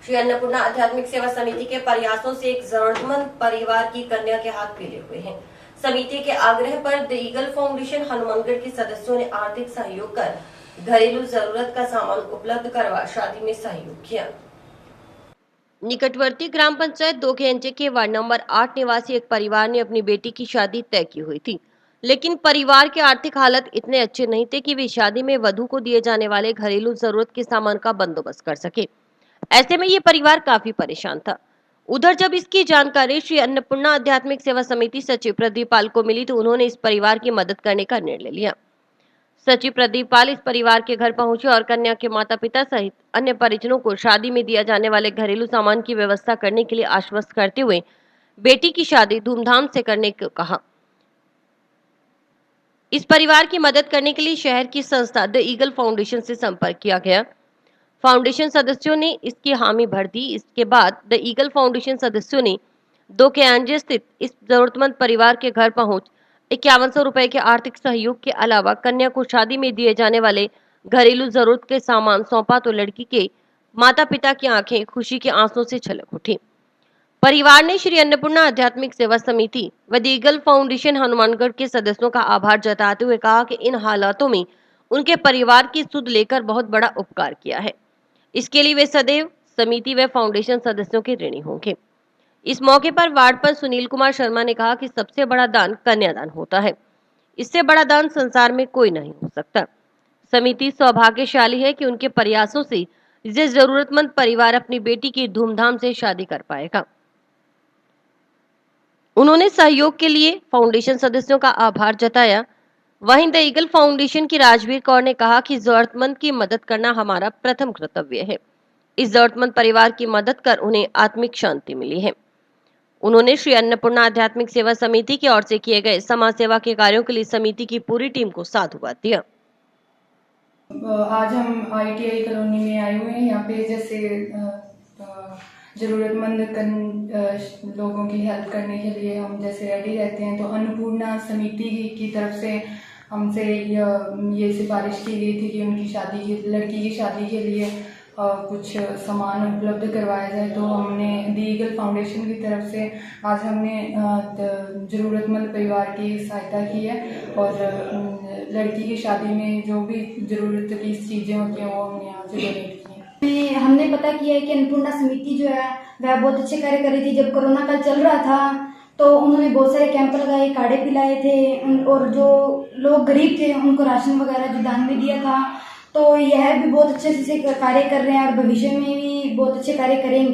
श्री अन्नपूर्णा आध्यात्मिक सेवा समिति के प्रयासों से एक जरूरतमंद परिवार की कन्या के हाथ पीले हुए हैं। समिति के आग्रह पर द ईगल फाउंडेशन हनुमानगढ़ के सदस्यों ने आर्थिक सहयोग कर घरेलू जरूरत का सामान उपलब्ध करवा शादी में सहयोग किया। निकटवर्ती ग्राम पंचायत 2 के अंचे के वार्ड नंबर 8 निवासी एक परिवार ने अपनी बेटी की शादी तय की हुई थी, लेकिन परिवार के आर्थिक हालत इतने अच्छे नहीं थे कि वे शादी में वधू को दिए जाने वाले घरेलू जरूरत के सामान का बंदोबस्त कर सके। ऐसे में ये परिवार काफी परेशान था। उधर जब इसकी जानकारी श्री अन्नपूर्णा आध्यात्मिक सेवा समिति सचिव प्रदीप पाल को मिली तो उन्होंने इस परिवार की मदद करने का निर्णय लिया। सचिव प्रदीप पाल इस परिवार के घर पहुंचे और कन्या के माता पिता सहित अन्य परिजनों को शादी में दिया जाने वाले घरेलू सामान की व्यवस्था करने के लिए आश्वस्त करते हुए बेटी की शादी धूमधाम से करने को कहा। इस परिवार की मदद करने के लिए शहर की संस्था द ईगल फाउंडेशन से संपर्क किया गया। फाउंडेशन सदस्यों ने इसकी हामी भर दी। इसके बाद द ईगल फाउंडेशन सदस्यों ने 2 के अंजे स्थित इस जरूरतमंद परिवार के घर पहुंच 5100 रुपए के आर्थिक सहयोग के अलावा कन्या को शादी में दिए जाने वाले घरेलू जरूरत के सामान सौंपा तो लड़की के माता पिता की आंखें खुशी के आंसुओं से छलक उठी। परिवार ने श्री अन्नपूर्णा आध्यात्मिक सेवा समिति व द ईगल फाउंडेशन हनुमानगढ़ के सदस्यों का आभार जताते हुए कहा कि इन हालातों में उनके परिवार की सुध लेकर बहुत बड़ा उपकार किया है। इसके लिए वे सदैव समिति व फाउंडेशन सदस्यों के ऋणी होंगे। इस मौके पर वार्ड पर सुनील कुमार शर्मा ने कहा कि सबसे बड़ा दान कन्यादान होता है, इससे बड़ा दान संसार में कोई नहीं हो सकता। समिति सौभाग्यशाली है कि उनके प्रयासों से ये जरूरतमंद परिवार अपनी बेटी की धूमधाम से शादी कर पाएगा। उन्होंने सहयोग के लिए फाउंडेशन सदस्यों का आभार जताया। वहीं द ईगल फाउंडेशन की राजवीर कौर ने कहा कि जरूरतमंद की मदद करना हमारा प्रथम कर्तव्य है। इस जरूरतमंद परिवार की मदद कर उन्हें आत्मिक शांति मिली है। उन्होंने श्री अन्नपूर्णा आध्यात्मिक सेवा समिति की ओर से किए गए समाज सेवा के कार्यों के लिए समिति की पूरी टीम को साधुवाद दिया। आज हम ITI कॉलोनी में आए हुए हैं। यहाँ पे जैसे जरूरतमंद लोगों की हेल्प करने के लिए हम जैसे रेडी रहते हैं, तो अन्नपूर्णा समिति की तरफ से हमसे ये सिफारिश की गई थी कि उनकी लड़की की शादी के लिए कुछ सामान उपलब्ध करवाया जाए। तो हमने द ईगल फाउंडेशन की तरफ से आज हमने ज़रूरतमंद परिवार की सहायता की है और लड़की की शादी में जो भी ज़रूरत की चीज़ें होती हैं वो हमने यहाँ से डोनेट की हैं। हमने पता किया है कि अन्नपूर्णा समिति जो है वह बहुत अच्छे कार्य कर रही थी। जब कोरोना काल चल रहा था तो उन्होंने बहुत सारे कैंप लगाए, काढ़े पिलाए थे और जो लोग गरीब थे उनको राशन वगैरह जो दान में दिया था। तो यह भी बहुत अच्छे से कार्य कर रहे हैं और भविष्य में भी बहुत अच्छे कार्य करेंगे।